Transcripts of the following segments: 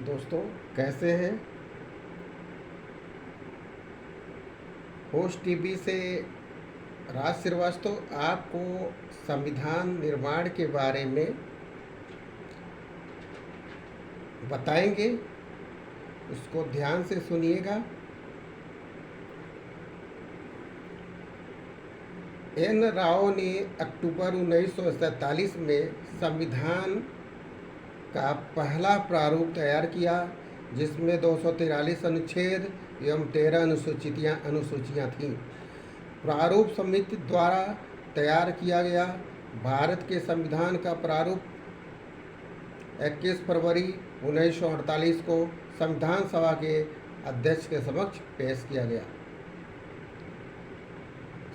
दोस्तों, कैसे हैं? होस्ट टीवी से राज श्रीवास्तव आपको संविधान निर्माण के बारे में बताएंगे। उसको ध्यान से सुनिएगा। एन राव ने अक्टूबर 1947 में संविधान का पहला प्रारूप तैयार किया, जिसमें 243 अनुच्छेद एवं 13 अनुसूचियाँ थीं। प्रारूप समिति द्वारा तैयार किया गया भारत के संविधान का प्रारूप 21 फरवरी 1948 को संविधान सभा के अध्यक्ष के समक्ष पेश किया गया।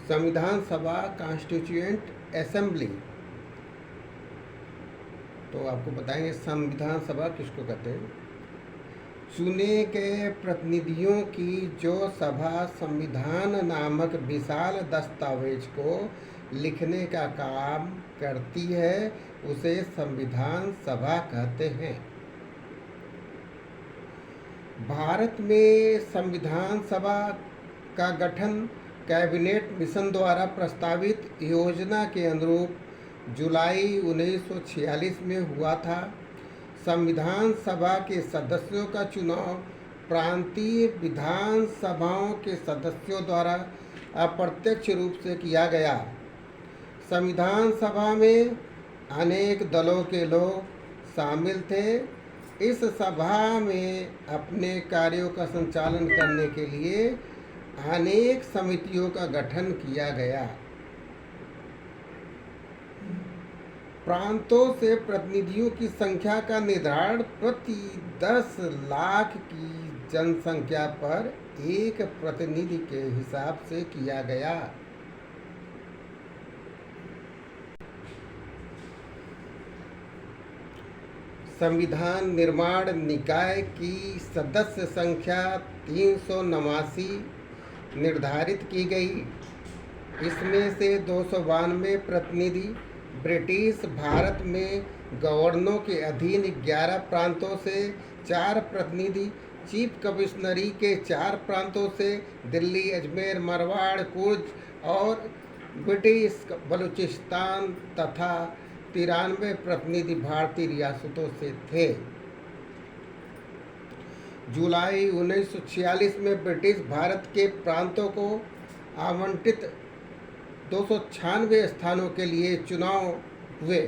संविधान सभा कॉन्स्टिट्यूएंट असेंबली, तो आपको बताएंगे संविधान सभा किसको कहते हैं। चुने गए प्रतिनिधियों की जो सभा संविधान नामक विशाल दस्तावेज को लिखने का काम करती है, उसे संविधान सभा कहते हैं। भारत में संविधान सभा का गठन कैबिनेट मिशन द्वारा प्रस्तावित योजना के अनुरूप जुलाई 1946 में हुआ था। संविधान सभा के सदस्यों का चुनाव प्रांतीय विधान सभाओं के सदस्यों द्वारा अप्रत्यक्ष रूप से किया गया। संविधान सभा में अनेक दलों के लोग शामिल थे। इस सभा में अपने कार्यों का संचालन करने के लिए अनेक समितियों का गठन किया गया। प्रांतों से प्रतिनिधियों की संख्या का निर्धारण प्रति 10 लाख की जनसंख्या पर एक प्रतिनिधि के हिसाब से किया गया। संविधान निर्माण निकाय की सदस्य संख्या 389 निर्धारित की गई। इसमें से 292 प्रतिनिधि ब्रिटिश भारत में गवर्नरों के अधीन 11 प्रांतों से, 4 प्रतिनिधि चीफ कमिश्नरी के 4 प्रांतों से, दिल्ली, अजमेर, मारवाड़, कुर्ज और ब्रिटिश बलूचिस्तान तथा 93 प्रतिनिधि भारतीय रियासतों से थे। जुलाई 1946 में ब्रिटिश भारत के प्रांतों को आवंटित 296 स्थानों के लिए चुनाव हुए,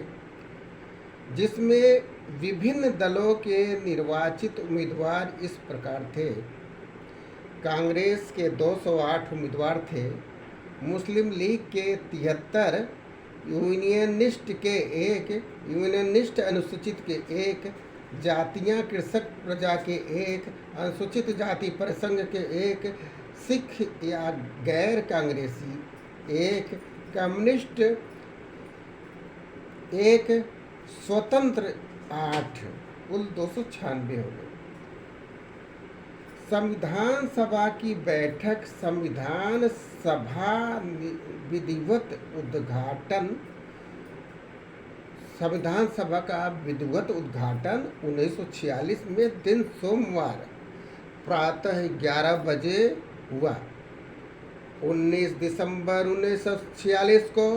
जिसमें विभिन्न दलों के निर्वाचित उम्मीदवार इस प्रकार थे। कांग्रेस के 208 उम्मीदवार थे, मुस्लिम लीग के 73, यूनियनिस्ट अनुसूचित के 1, जातियां कृषक प्रजा के 1, अनुसूचित जाति परिसंघ के 1, सिख या गैर कांग्रेसी 1, कम्युनिस्ट 1, स्वतंत्र 8, कुल 296 हो गए। संविधान सभा की बैठक संविधान सभा का विधिवत उद्घाटन 1946 में दिन सोमवार प्रातः 11 बजे हुआ। 19 दिसंबर 1946 को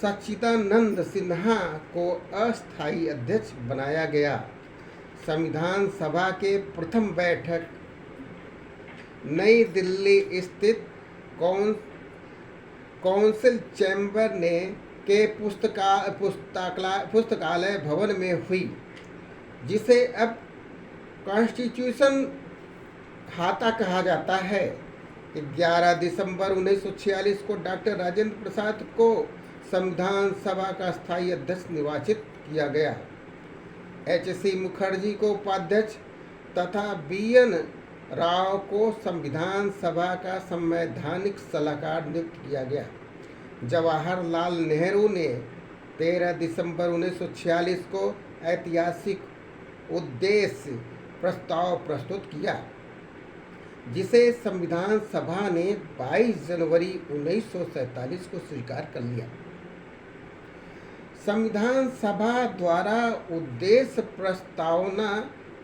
सच्चिदानंद सिन्हा को अस्थायी अध्यक्ष बनाया गया। संविधान सभा के प्रथम बैठक नई दिल्ली स्थित काउंसिल चैम्बर के पुस्तकालय भवन में हुई, जिसे अब कॉन्स्टिट्यूशन खाता कहा जाता है। 11 दिसंबर 1946 को डॉक्टर राजेंद्र प्रसाद को संविधान सभा का स्थायी अध्यक्ष निर्वाचित किया गया। H.C. मुखर्जी को उपाध्यक्ष तथा B.N. राव को संविधान सभा का संवैधानिक सलाहकार नियुक्त किया गया। जवाहरलाल नेहरू ने 13 दिसंबर 1946 को ऐतिहासिक उद्देश्य प्रस्ताव प्रस्तुत किया, जिसे संविधान सभा ने 22 जनवरी 1947 को स्वीकार कर लिया। संविधान सभा द्वारा उद्देश्य प्रस्तावना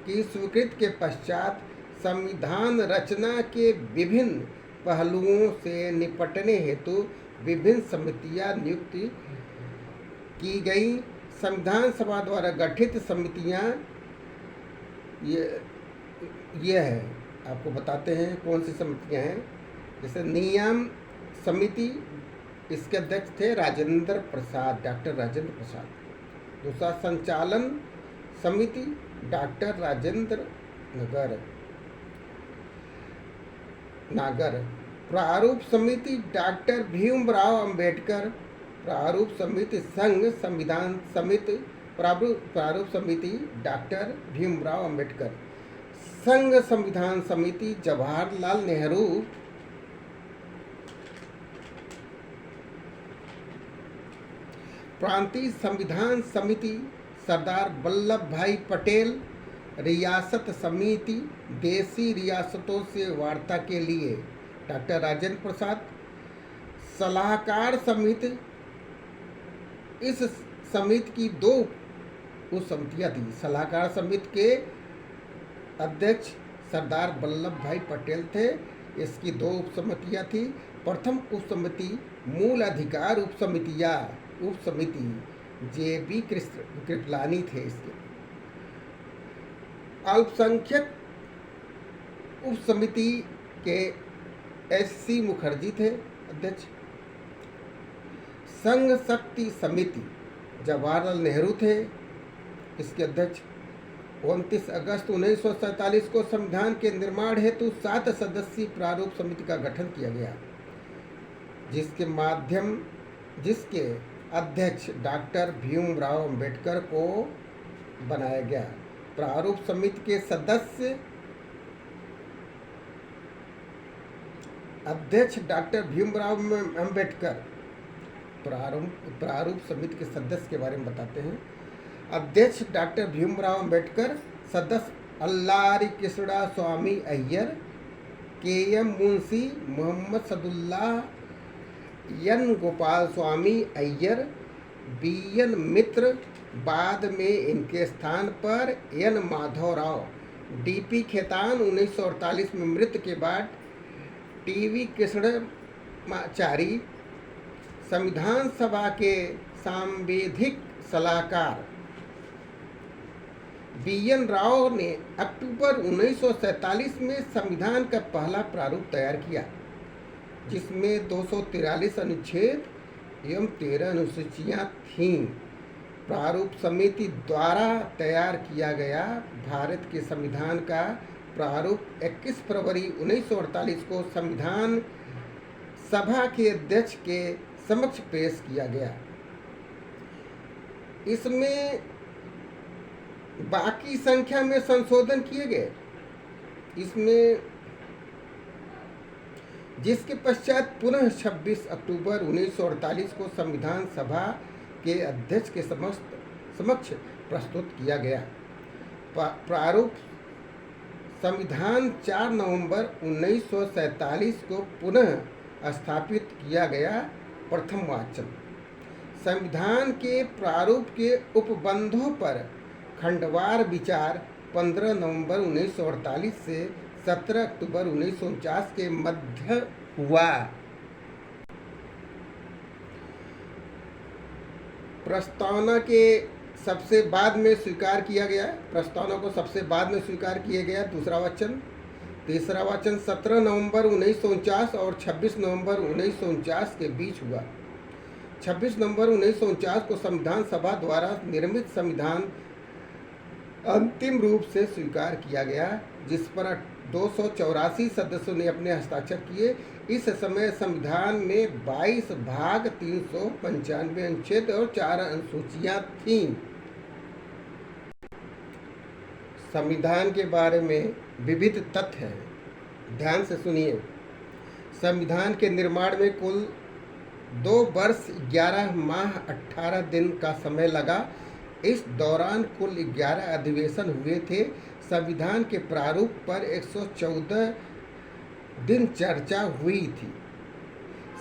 की स्वीकृति के पश्चात संविधान रचना के विभिन्न पहलुओं से निपटने हेतु विभिन्न समितियां नियुक्त की गई। संविधान सभा द्वारा गठित समितियां ये है, आपको बताते हैं कौन सी समितियां हैं। जैसे नियम समिति, इसके अध्यक्ष थे राजेंद्र प्रसाद, डॉक्टर राजेंद्र प्रसाद। दूसरा संचालन समिति डॉक्टर राजेंद्र नागर। प्रारूप समिति डॉक्टर भीमराव अंबेडकर। प्रारूप समिति संघ संविधान समिति। प्रारूप समिति डॉक्टर भीमराव अंबेडकर। संघ संविधान समिति जवाहरलाल नेहरू। प्रांतीय संविधान समिति सरदार वल्लभ भाई पटेल। रियासत समिति देशी रियासतों से वार्ता के लिए डॉक्टर राजेंद्र प्रसाद। सलाहकार समिति, इस समिति की दो उप समितियाँ थी। सलाहकार समिति के अध्यक्ष सरदार वल्लभ भाई पटेल थे। इसकी दो उप समितियाँ थी। प्रथम उप समिति मूल अधिकार उप समिति JB कृपलानी थे। इसके अल्पसंख्यक उप समिति के SC मुखर्जी थे अध्यक्ष। संघ शक्ति समिति जवाहरलाल नेहरू थे इसके अध्यक्ष। 29 अगस्त 1947 को संविधान के निर्माण हेतु 7 सदस्यीय प्रारूप समिति का गठन किया गया, जिसके अध्यक्ष डॉक्टर भीमराव अंबेडकर को बनाया गया। प्रारूप समिति के सदस्य अध्यक्ष डॉक्टर भीमराव अंबेडकर। प्रारूप समिति के सदस्य के बारे में बताते हैं। अध्यक्ष डॉक्टर भीमराव अंबेडकर। सदस्य अल्लारी कृष्णा स्वामी Iyer, KM Munshi, Mohammad Sadullah, N Gopal Swami Iyer, BN मित्र। बाद में इनके स्थान पर N माधवराव। DP खेतान 1948 में मृत्यु के बाद TV कृष्णमाचारी। संविधान सभा के सांविधिक सलाहकार BN राव ने अक्टूबर 1947 में संविधान का पहला प्रारूप तैयार किया, जिसमें 243 अनुच्छेद एवं 13 अनुसूचियां थीं। प्रारूप समिति द्वारा तैयार किया गया भारत के संविधान का प्रारूप 21 फरवरी 1948 को संविधान सभा के अध्यक्ष के समक्ष पेश किया गया। इसमें बाकी संख्या में संशोधन किए गए। इसमें जिसके पश्चात पुनः 26 अक्टूबर 1948 को संविधान सभा के अध्यक्ष के समक्ष प्रस्तुत किया गया। प्रारूप संविधान 4 नवंबर 1947 को पुनः स्थापित किया गया। प्रथम वाचन। संविधान के प्रारूप के उपबंधों पर खंडवार विचार 15 नवंबर 1948 से 17 अक्टूबर 1949 के मध्य हुआ। प्रस्तावना के सबसे बाद में स्वीकार किया गया। प्रस्तावना को सबसे बाद में स्वीकार किया गया दूसरा वाचन। तीसरा वाचन 17 नवंबर 1949 और 26 नवंबर 1949 के बीच हुआ। 26 नवंबर 1949 को संविधान सभा द्वारा निर्मित संविधान अंतिम रूप से स्वीकार किया गया, जिस पर 284 सदस्यों ने अपने हस्ताक्षर किए। इस समय संविधान में 22 भाग, 395 अनुच्छेद और 4 अनुसूचियां थीं। संविधान के बारे में विविध तथ्य हैं, ध्यान से सुनिए। संविधान के निर्माण में कुल 2 वर्ष 11 माह 18 दिन का समय लगा। इस दौरान कुल 11 अधिवेशन हुए थे। संविधान के प्रारूप पर 114 दिन चर्चा हुई थी।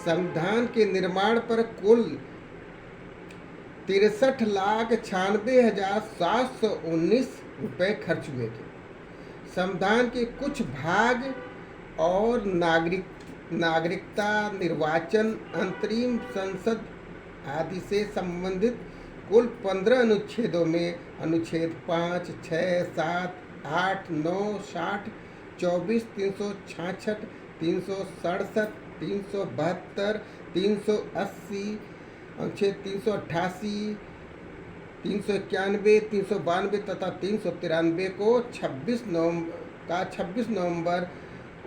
संविधान के निर्माण पर कुल 63,96,719 रुपये खर्च हुए थे। संविधान के कुछ भाग और नागरिकता, निर्वाचन, अंतरिम संसद आदि से संबंधित कुल 15 अनुच्छेदों में अनुच्छेद 5, 6, 7, 8, 9, 60, 24, 366, 367, 372, 380, अनुच्छेद 388, 391, 392 तथा 393 को 26 नवंबर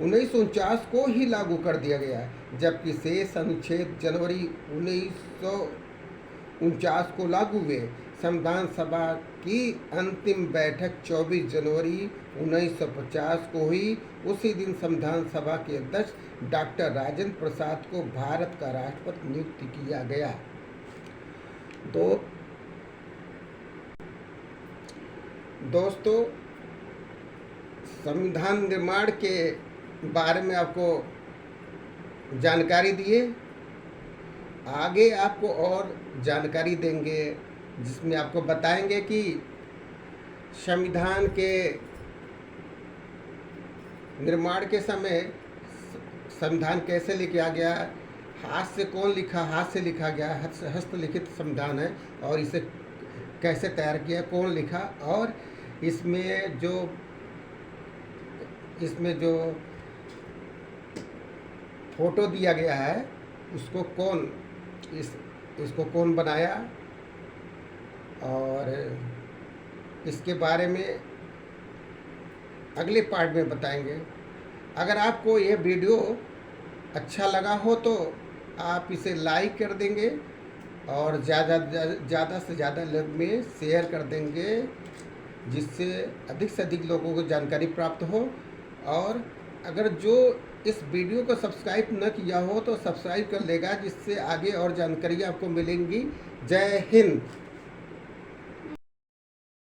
1949 को ही लागू कर दिया गया, जबकि शेष अनुच्छेद जनवरी 1949 को लागू हुए। संविधान सभा की अंतिम बैठक 24 जनवरी 1950 को हुई। उसी दिन संविधान सभा के अध्यक्ष डॉक्टर राजेंद्र प्रसाद को भारत का राष्ट्रपति नियुक्त किया गया। दोस्तों, संविधान निर्माण के बारे में आपको जानकारी दिए। आगे आपको और जानकारी देंगे, जिसमें आपको बताएंगे कि संविधान के निर्माण के समय संविधान कैसे लिखा गया, हाथ से लिखा गया, हस्तलिखित संविधान है, और इसे कैसे तैयार किया, कौन लिखा, और इसमें जो फोटो दिया गया है उसको इसको कौन बनाया, और इसके बारे में अगले पार्ट में बताएंगे। अगर आपको ये वीडियो अच्छा लगा हो तो आप इसे लाइक कर देंगे और ज़्यादा से ज़्यादा लोग में शेयर कर देंगे, जिससे अधिक से अधिक लोगों को जानकारी प्राप्त हो। और अगर जो इस वीडियो को सब्सक्राइब न किया हो तो सब्सक्राइब कर लेगा, जिससे आगे और जानकारी आपको मिलेंगी। जय हिंद।